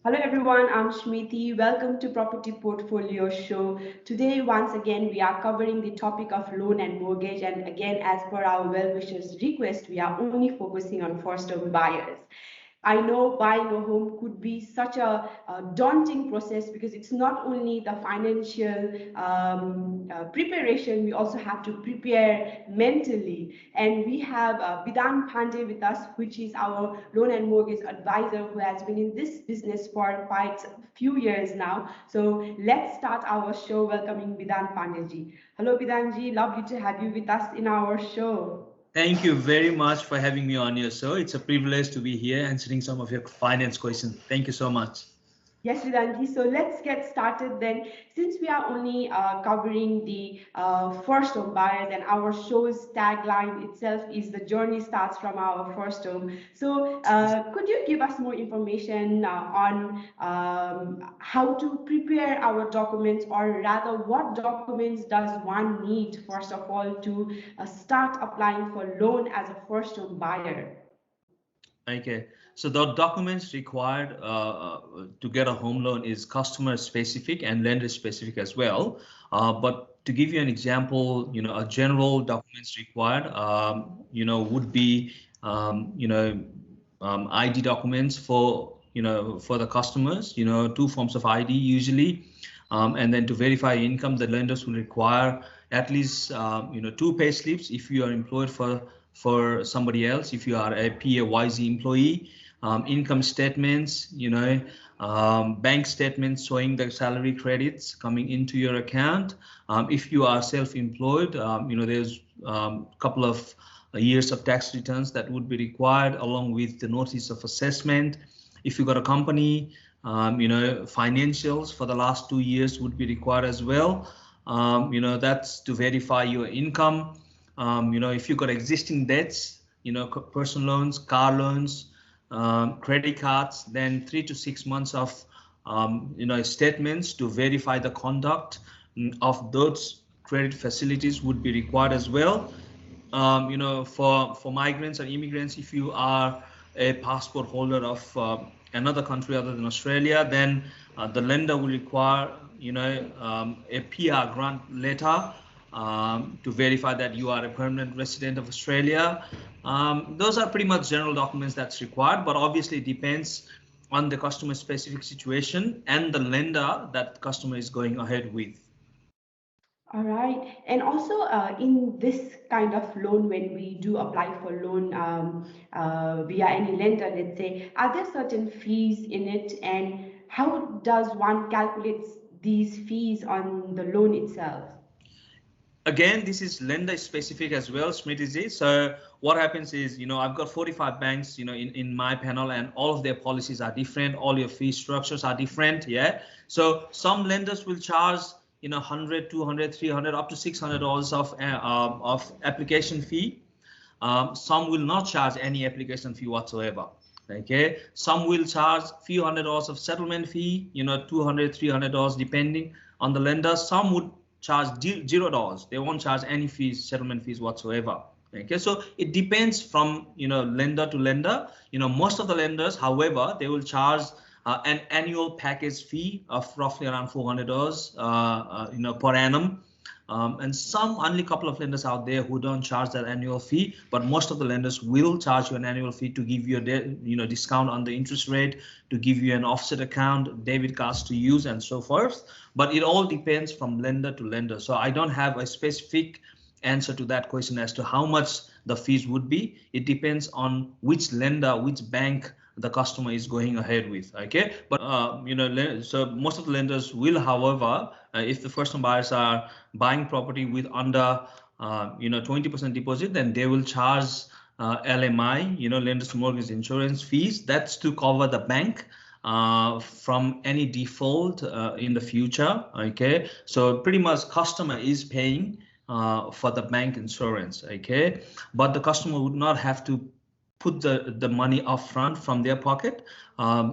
Hello everyone, I'm Shmiti. Welcome to Property Portfolio Show. Today, once again, we are covering the topic of loan and mortgage. And again, as per our well-wishers' request, we are only focusing on first-home buyers. I know buying a home could be such a daunting process because it's not only the financial preparation, we also have to prepare mentally. And we have Bidan Pandey with us, which is our loan and mortgage advisor who has been in this business for quite a few years now. So let's start our show welcoming Bidan Pandey. Hello, Bidanji. Lovely to have you with us in our show. Thank you very much for having me on your show. It's a privilege to be here answering some of your finance questions. Thank you so much. Yes, Vedanti. So let's get started then. Since we are only covering the first home buyers and our show's tagline itself is the journey starts from our first home. So could you give us more information on how to prepare our documents, or rather what documents does one need first of all to start applying for loan as a first home buyer? Okay, so the documents required to get a home loan is customer specific and lender specific as well. But to give you an example, a general documents required, would be, ID documents for the customers, two forms of ID usually. And then to verify income, the lenders will require at least, two pay slips if you are employed for somebody else, if you are a PAYZ employee, income statements, bank statements showing the salary credits coming into your account. If you are self-employed, there's a couple of years of tax returns that would be required along with the notice of assessment. If you got a company, financials for the last 2 years would be required as well. That's to verify your income. If you've got existing debts, personal loans, car loans, credit cards, then 3 to 6 months of, statements to verify the conduct of those credit facilities would be required as well. For migrants and immigrants, if you are a passport holder of another country other than Australia, then the lender will require, a PR grant letter to verify that you are a permanent resident of Australia. Those are pretty much general documents that's required, but obviously it depends on the customer specific situation and the lender that the customer is going ahead with. All right. And also, in this kind of loan, when we do apply for loan via any lender, let's say, are there certain fees in it, and how does one calculate these fees on the loan itself? Again, this is lender specific as well, Smriti. So what happens is, I've got 45 banks, in my panel, and all of their policies are different. All your fee structures are different. Yeah. So some lenders will charge, 100, 200, 300, up to $600 of application fee. Some will not charge any application fee whatsoever. Okay. Some will charge few $100s of settlement fee, $200, $300 depending on the lender. Some would charge $0. They won't charge any fees, settlement fees whatsoever. Okay, so it depends from lender to lender. Most of the lenders, however, they will charge an annual package fee of roughly around $400, per annum. And some, only a couple of lenders out there who don't charge that annual fee, but most of the lenders will charge you an annual fee to give you a discount on the interest rate, to give you an offset account, debit cards to use, and so forth. But it all depends from lender to lender. So I don't have a specific answer to that question as to how much the fees would be. It depends on which lender, which bank the customer is going ahead with. Okay, but so most of the lenders will, however, if the first time buyers are buying property with under 20% deposit, then they will charge LMI, lenders mortgage insurance fees. That's to cover the bank from any default in the future. Okay, so pretty much customer is paying for the bank insurance. Okay, but the customer would not have to put the money upfront from their pocket.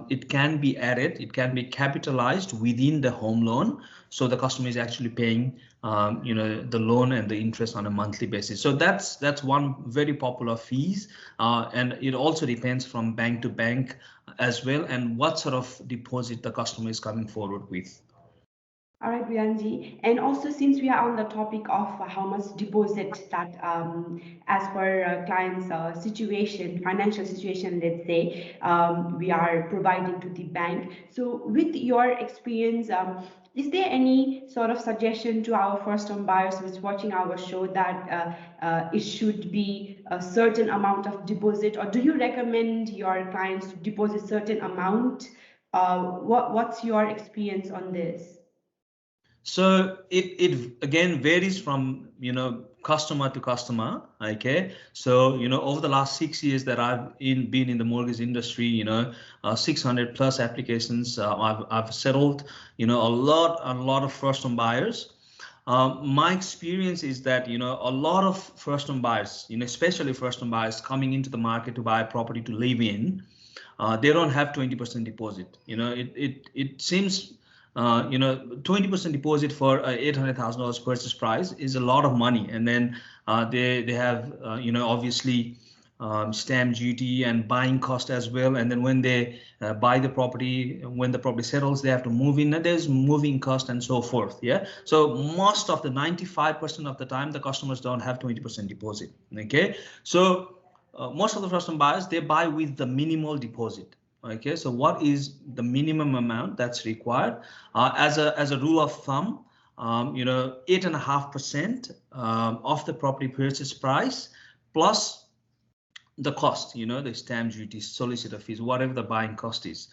It can be added, it can be capitalized within the home loan, so the customer is actually paying the loan and the interest on a monthly basis. So that's one very popular fees, and it also depends from bank to bank as well, and what sort of deposit the customer is coming forward with. All right, Biranji. And also, since we are on the topic of how much deposit that, as per client's situation, financial situation, let's say, we are providing to the bank. So, with your experience, is there any sort of suggestion to our first-home buyers who's watching our show that it should be a certain amount of deposit, or do you recommend your clients to deposit certain amount? What's your experience on this? So it again varies from customer to customer. Okay, so over the last 6 years that I've been in the mortgage industry, 600 plus applications I've settled. A lot of first home buyers. My experience is that a lot of first home buyers, especially first home buyers coming into the market to buy a property to live in, they don't have 20% deposit. It seems 20% deposit for $800,000 purchase price is a lot of money, and then they have obviously stamp duty and buying cost as well, and then when they buy the property, when the property settles, they have to move in, and there's moving cost and so forth. Yeah, so most of the 95% of the time the customers don't have 20% deposit. Okay, so most of the first time buyers, they buy with the minimal deposit. Okay, so what is the minimum amount that's required? As a rule of thumb, 8.5% of the property purchase price plus the cost, the stamp duty, solicitor fees, whatever the buying cost is.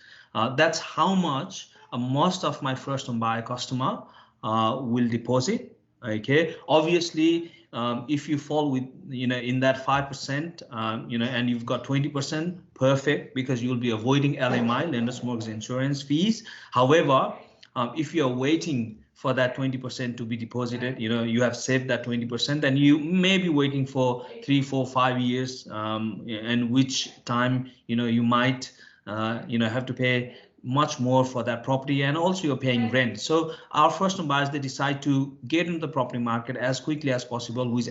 That's how much most of my first home buyer customer will deposit. Okay, obviously, if you fall with in that 5%, and you've got 20%, perfect, because you'll be avoiding LMI, lender's mortgage insurance fees. However, if you're waiting for that 20% to be deposited, you have saved that 20%, and you may be waiting for 3, 4, 5 years, and which time you might have to pay much more for that property, and also you're paying rent. So our first home buyers, they decide to get into the property market as quickly as possible with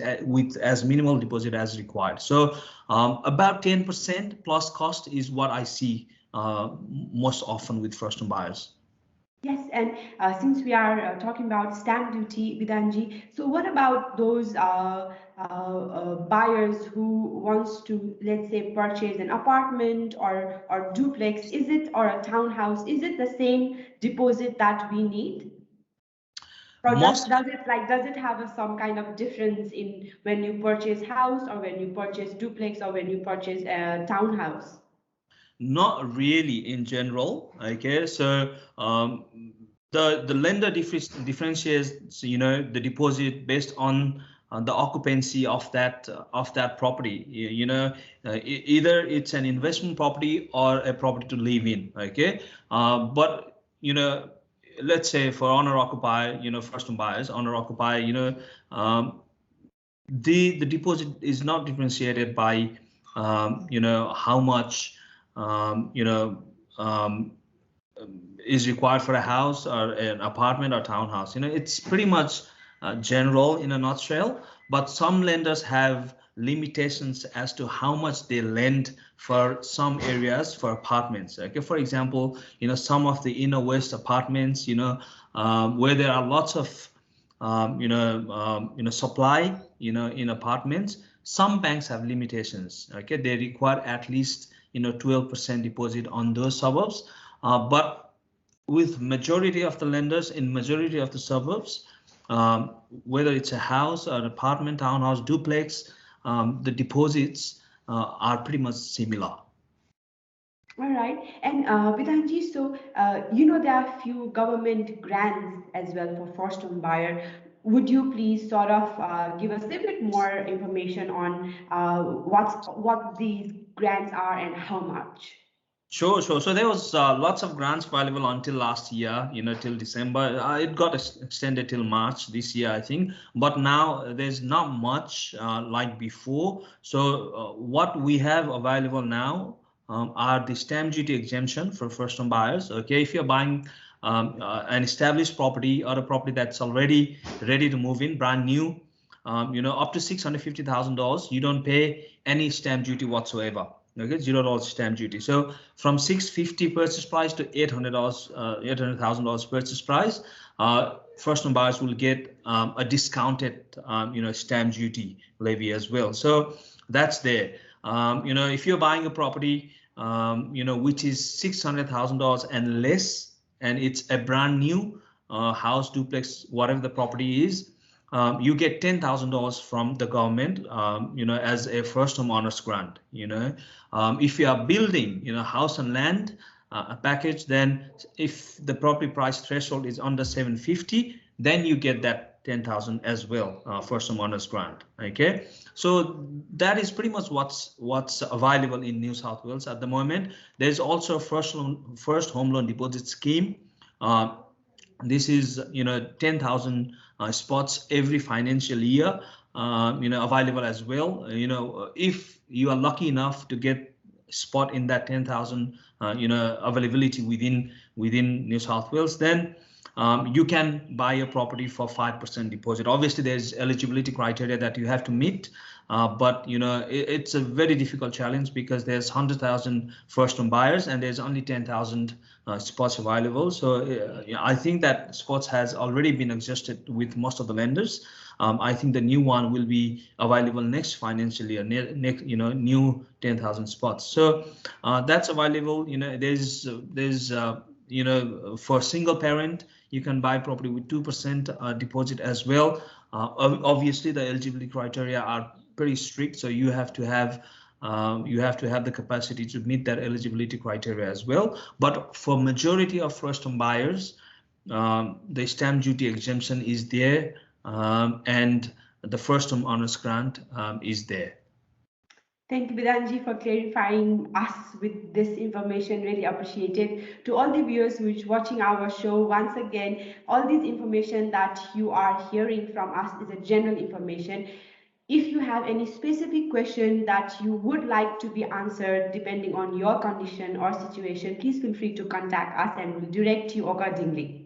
as minimal deposit as required. So about 10% plus cost is what I see most often with first home buyers. Yes, and since we are talking about stamp duty, Biranji, so what about those buyers who wants to, let's say, purchase an apartment or duplex? Is it, or a townhouse? Is it the same deposit that we need? Or does it have some kind of difference in when you purchase house, or when you purchase duplex, or when you purchase a townhouse? Not really in general. Okay, so the lender differentiates the deposit based on the occupancy of that property. Either it's an investment property or a property to live in. Okay, but let's say for owner occupier, first home buyers, owner occupier, the deposit is not differentiated by how much is required for a house or an apartment or townhouse. It's pretty much general in a nutshell, but some lenders have limitations as to how much they lend for some areas for apartments. Okay, for example, some of the inner west apartments, where there are lots of supply, in apartments, some banks have limitations. Okay, they require at least 12% deposit on those suburbs, but with majority of the lenders in majority of the suburbs, whether it's a house or an apartment, townhouse, duplex, the deposits are pretty much similar. All right, and Biranji, so there are few government grants as well for first home buyer. Would you please sort of give us a little bit more information on what these grants are and how much? Sure. So there was lots of grants available until last year, till December. It got extended till March this year, I think. But now there's not much like before. So what we have available now are the stamp duty exemption for first-home buyers. Okay, if you're buying an established property or a property that's already ready to move in, brand new, up to $650,000, you don't pay any stamp duty whatsoever. Okay, $0 stamp duty. So from $650 purchase price to $800, $800,000 purchase price, first-home buyers will get a discounted, stamp duty levy as well. So that's there. If you're buying a property, which is $600,000 and less, and it's a brand new house, duplex, whatever the property is, you get $10,000 from the government, as a first-home owner's grant. If you are building, house and land a package, then if the property price threshold is under 750, then you get that 10,000 as well, first-home owner's grant. Okay, so that is pretty much what's available in New South Wales at the moment. There's also first home loan deposit scheme. This is 10,000 spots every financial year, available as well. If you are lucky enough to get spot in that 10,000 availability within New South Wales, then you can buy a property for 5% deposit. Obviously there's eligibility criteria that you have to meet, but it's a very difficult challenge because there's 100,000 first-home buyers and there's only 10,000 spots available. So I think that spots has already been exhausted with most of the lenders. I think the new one will be available next financial year, next, new 10,000 spots. So that's available. There's for single parent, you can buy property with 2% deposit as well. Obviously the eligibility criteria are pretty strict, so you have to have the capacity to meet that eligibility criteria as well. But for majority of first-home buyers, the stamp duty exemption is there, and the first-home owner's grant is there. Thank you, Bidanji, for clarifying us with this information. Really appreciated. To all the viewers which watching our show, once again, all this information that you are hearing from us is a general information. If you have any specific question that you would like to be answered depending on your condition or situation, please feel free to contact us and we'll direct you accordingly.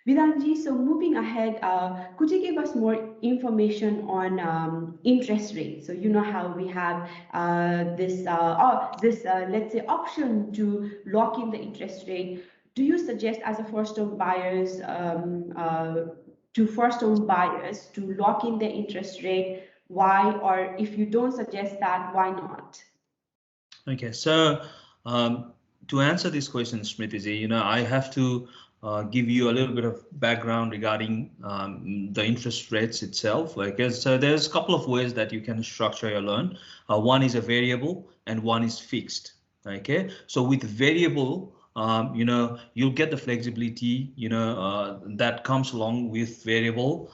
Bidanji, so moving ahead, could you give us more information on interest rate? So you know how we have this let's say option to lock in the interest rate. Do you suggest as a first-home buyers to lock in the interest rate? Why? Or if you don't suggest that, why not? Okay, so to answer this question, Smriti, I have to give you a little bit of background regarding the interest rates itself. So there's a couple of ways that you can structure your loan. One is a variable and one is fixed. Okay, so with variable, you'll get the flexibility, that comes along with variable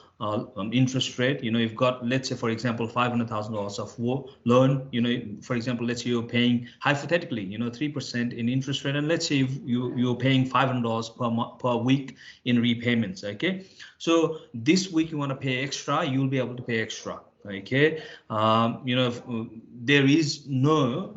interest rate. You've got, let's say, for example, $500,000 of loan. For example, let's say you're paying hypothetically, 3% in interest rate, and let's say you're paying $500 per week in repayments. Okay, so this week you want to pay extra, you'll be able to pay extra. Okay, there is no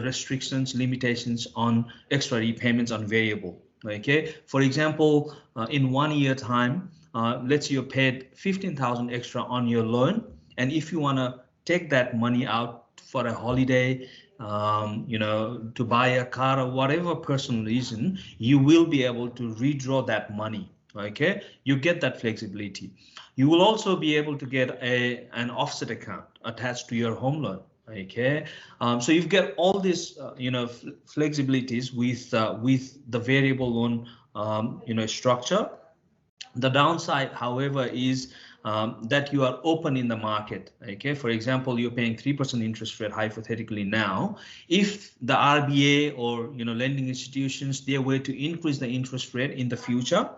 restrictions, limitations on extra repayments on variable. Okay, for example, in 1 year time, let's say you paid 15,000 extra on your loan, and if you want to take that money out for a holiday, to buy a car or whatever personal reason, you will be able to redraw that money. Okay, you get that flexibility. You will also be able to get an offset account attached to your home loan. Okay, so you've got all these flexibilities with the variable loan structure. The downside, however, is that you are open in the market. Okay, for example, you're paying 3% interest rate hypothetically now. If the RBA or lending institutions, they were to increase the interest rate in the future,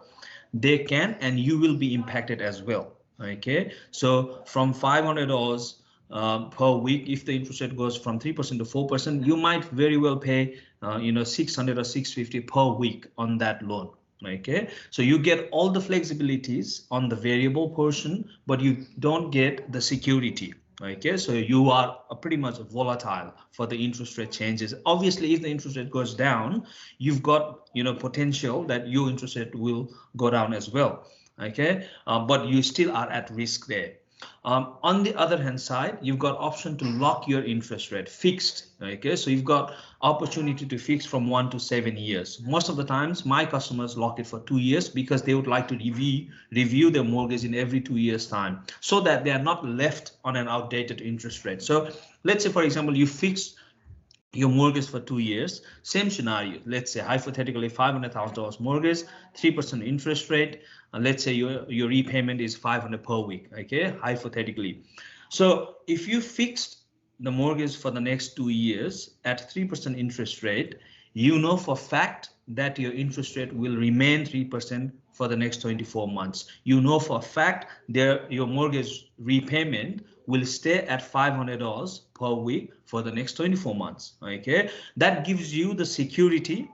they can, and you will be impacted as well. Okay, so from $500 per week. If the interest rate goes from 3% to 4%, you might very well pay, 600 or 650 per week on that loan. Okay, so you get all the flexibilities on the variable portion, but you don't get the security. Okay, so you are pretty much volatile for the interest rate changes. Obviously, if the interest rate goes down, you've got potential that your interest rate will go down as well. Okay, but you still are at risk there. On the other hand side, you've got option to lock your interest rate fixed. Okay, so you've got opportunity to fix from 1 to 7 years. Most of the times my customers lock it for 2 years because they would like to review their mortgage in every 2 years time, so that they are not left on an outdated interest rate. So let's say, for example, you fix your mortgage for 2 years. Same scenario, let's say hypothetically $500,000 mortgage, 3% interest rate, and let's say your repayment is 500 per week. Okay, hypothetically. So if you fixed the mortgage for the next 2 years at 3% interest rate, you know for fact that your interest rate will remain 3% for the next 24 months. You know for a fact that your mortgage repayment will stay at $500 per week for the next 24 months. Okay, that gives you the security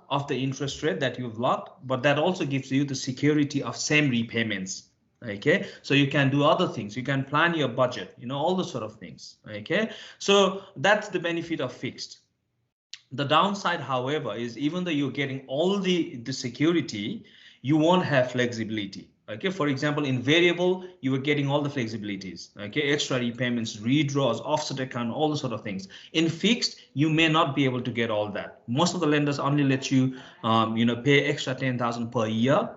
of the interest rate that you've locked, but that also gives you the security of same repayments. Okay, so you can do other things, you can plan your budget, all those sort of things. Okay, so that's the benefit of fixed. The downside, however, is even though you're getting all the security, you won't have flexibility. Okay, for example, in variable, you are getting all the flexibilities. Okay, extra repayments, redraws, offset account, all the sort of things. In fixed, you may not be able to get all that. Most of the lenders only let you, pay extra 10,000 per year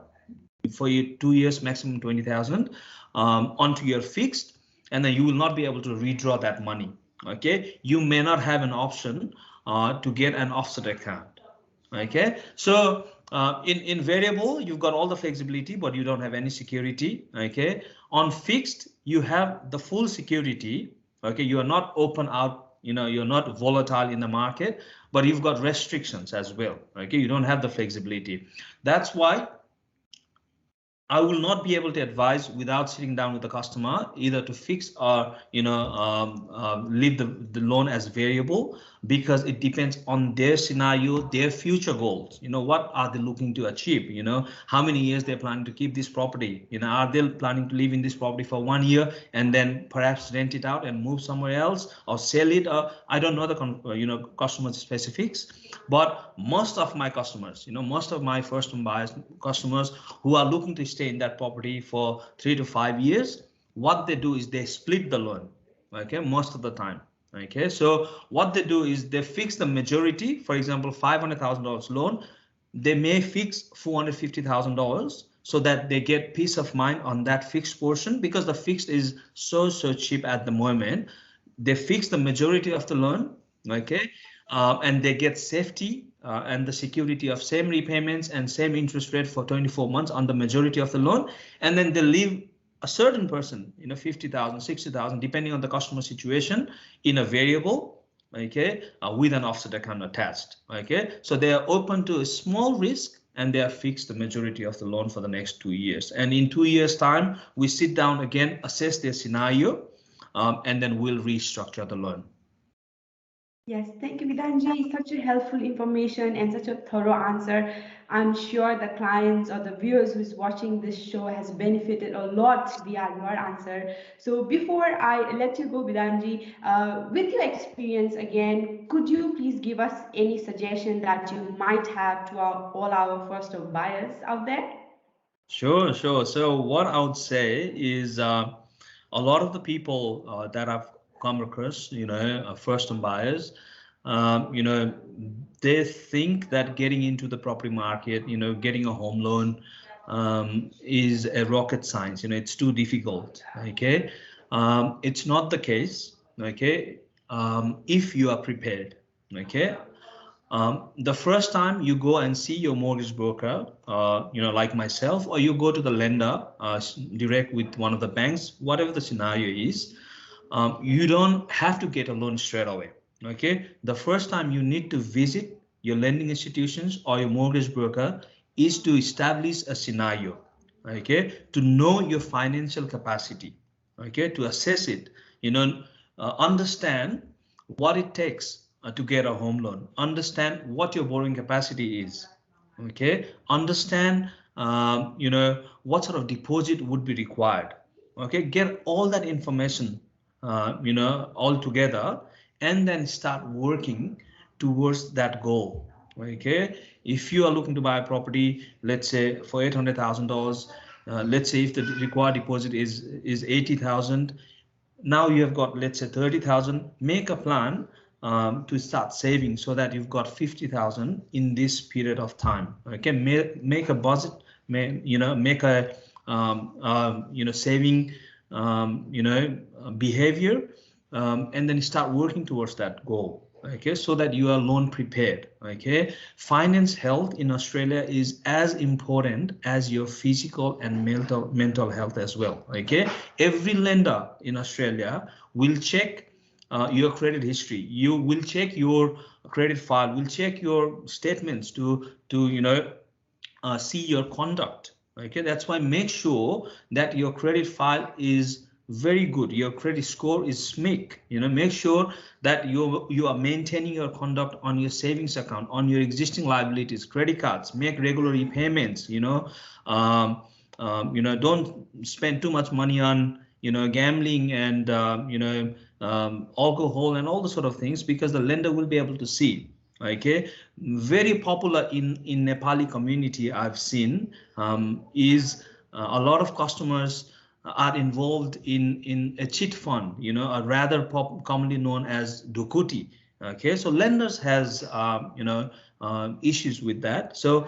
for your 2 years, maximum 20,000 onto your fixed, and then you will not be able to redraw that money. Okay, you may not have an option to get an offset account. Okay, so in variable, you've got all the flexibility, but you don't have any security. Okay, on fixed, you have the full security. Okay, you are not open out, you're not volatile in the market, but you've got restrictions as well. Okay, you don't have the flexibility. That's why I will not be able to advise without sitting down with the customer either to fix or leave the loan as variable, because it depends on their scenario, their future goals. What are they looking to achieve? How many years they're planning to keep this property? Are they planning to live in this property for 1 year and then perhaps rent it out and move somewhere else or sell it? I don't know the customer specifics, but most of my customers, most of my first-home buyers customers who are looking to stay in that property for 3 to 5 years, what they do is they split the loan. Okay, most of the time. Okay, so what they do is they fix the majority. For example, $500,000 loan, they may fix $450,000 so that they get peace of mind on that fixed portion, because the fixed is so cheap at the moment. They fix the majority of the loan. Okay, and they get safety and the security of same repayments and same interest rate for 24 months on the majority of the loan, and then they leave a certain person, 50,000, 60,000, depending on the customer situation, in a variable. Okay, with an offset account attached. Okay, so they are open to a small risk and they are fixed the majority of the loan for the next 2 years. And in 2 years time, we sit down again, assess their scenario, and then we'll restructure the loan. Yes, thank you, Bidhanji. Such a helpful information and such a thorough answer. I'm sure the clients or the viewers who's watching this show has benefited a lot via your answer. So before I let you go, Bidhanji, with your experience again, could you please give us any suggestion that you might have to all our first-home buyers out there? Sure. So what I would say is a lot of the people that I've come across, first-home buyers, they think that getting into the property market, getting a home loan is a rocket science. It's too difficult. Okay, it's not the case. Okay, if you are prepared. Okay. The first time you go and see your mortgage broker, like myself, or you go to the lender direct with one of the banks, whatever the scenario is, you don't have to get a loan straight away. Okay, the first time you need to visit your lending institutions or your mortgage broker is to establish a scenario. Okay, to know your financial capacity. Okay, to assess it. understand what it takes to get a home loan. Understand what your borrowing capacity is. Okay, understand what sort of deposit would be required. Okay, get all that information all together, and then start working towards that goal. Okay, if you are looking to buy a property, let's say for $800,000, let's say if the required deposit is 80,000, now you have got, let's say, 30,000. Make a plan to start saving so that you've got 50,000 in this period of time. Okay, make a budget, make a saving behavior, and then start working towards that goal. Okay, so that you are loan prepared. Okay, finance health in Australia is as important as your physical and mental health as well. Okay, every lender in Australia will check your credit history. You will check your credit file, will check your statements to see your conduct. Okay, that's why make sure that your credit file is very good, your credit score is SMIC. Make sure that you are maintaining your conduct on your savings account, on your existing liabilities, credit cards. Make regular repayments. Don't spend too much money on gambling and alcohol and all the sort of things, because the lender will be able to see. Okay, very popular in Nepali community I've seen is a lot of customers are involved in a cheat fund, a rather commonly known as dukuti. Okay, so lenders has issues with that. So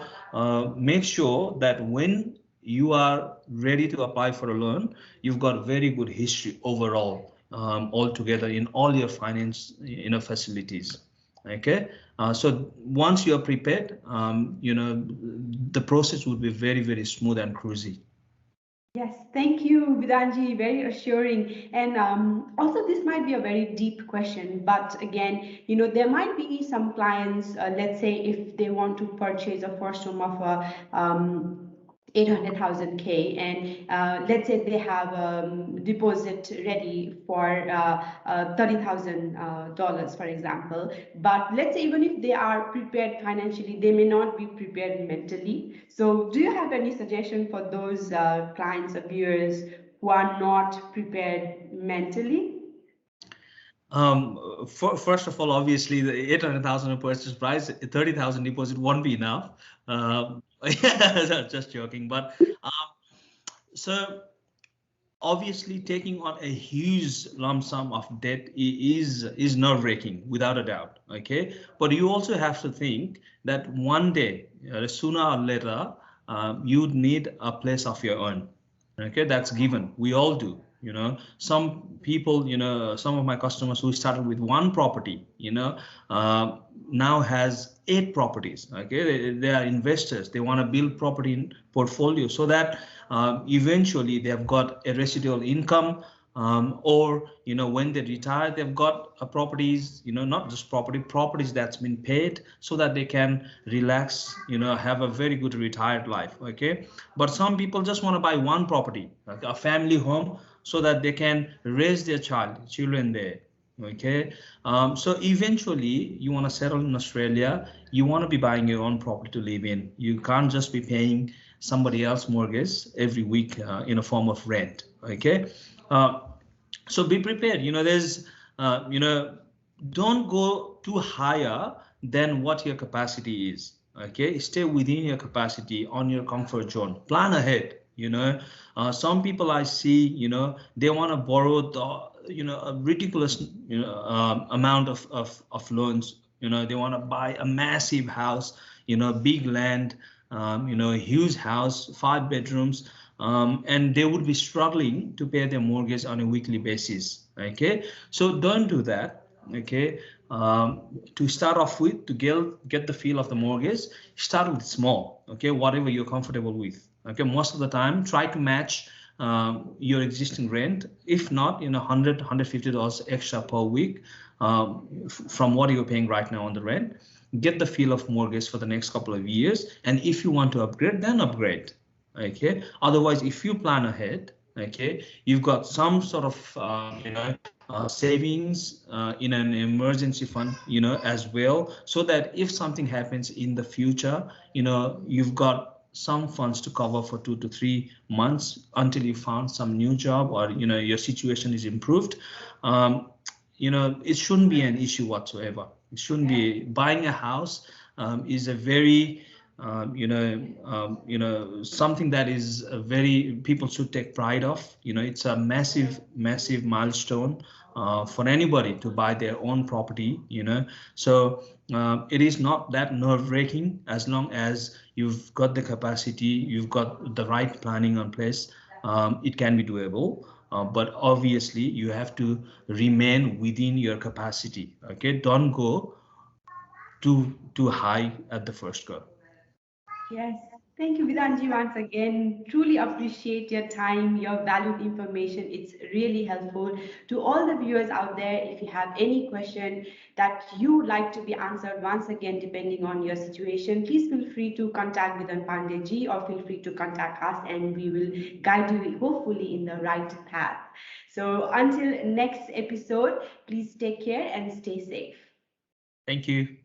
make sure that when you are ready to apply for a loan, you've got very good history overall, altogether in all your finance facilities. Okay, so once you are prepared, the process would be very, very smooth and cruisy. Yes, thank you, Bidanji, very assuring. And also this might be a very deep question, but again, there might be some clients, let's say if they want to purchase a first home of a 800,000 K, and let's say they have deposit ready for $30,000, for example. But let's say even if they are prepared financially, they may not be prepared mentally. So do you have any suggestion for those clients or viewers who are not prepared mentally? First of all, obviously the 800,000 purchase price, 30,000 deposit won't be enough. Just joking, but so obviously taking on a huge lump sum of debt is nerve-wracking, without a doubt. Okay, but you also have to think that one day, sooner or later, you'd need a place of your own. Okay, that's given. We all do. Some people, some of my customers who started with one property, now has 8 properties. Okay, they are investors. They want to build property in portfolio so that eventually they have got a residual income, or when they retire, they've got properties, not just properties that's been paid, so that they can relax, have a very good retired life. Okay, but some people just want to buy one property, like a family home, so that they can raise their children there. Okay, so eventually you want to settle in Australia, you want to be buying your own property to live in. You can't just be paying somebody else's mortgage every week in a form of rent. Okay, so be prepared. There's don't go too higher than what your capacity is. Okay, stay within your capacity, on your comfort zone. Plan ahead. Some people I see, they want to borrow a ridiculous amount of loans. They want to buy a massive house, big land, huge house, 5 bedrooms, and they would be struggling to pay their mortgage on a weekly basis. Okay, so don't do that. Okay, to start off with, to get the feel of the mortgage, start with small. Okay, whatever you're comfortable with. Okay, most of the time try to match your existing rent, if not $100, $150 extra per week from what you're paying right now on the rent. Get the feel of mortgage for the next couple of years, and if you want to upgrade, then upgrade. Okay, otherwise if you plan ahead, Okay, you've got some sort of savings in an emergency fund, as well, so that if something happens in the future, you've got some funds to cover for 2 to 3 months until you found some new job, or your situation is improved. It shouldn't be an issue whatsoever. It shouldn't be. Buying a house is a very something that is a very people should take pride of. It's a massive, massive milestone for anybody to buy their own property. So it is not that nerve-wracking as long as you've got the capacity, you've got the right planning on place. It can be doable. But obviously you have to remain within your capacity. Okay, don't go too high at the first go. Yes, thank you, Vidanji, once again. Truly appreciate your time, your valued information. It's really helpful. To all the viewers out there, if you have any question that you would like to be answered once again, depending on your situation, please feel free to contact Vidan Pandey or feel free to contact us, and we will guide you hopefully in the right path. So until next episode, please take care and stay safe. Thank you.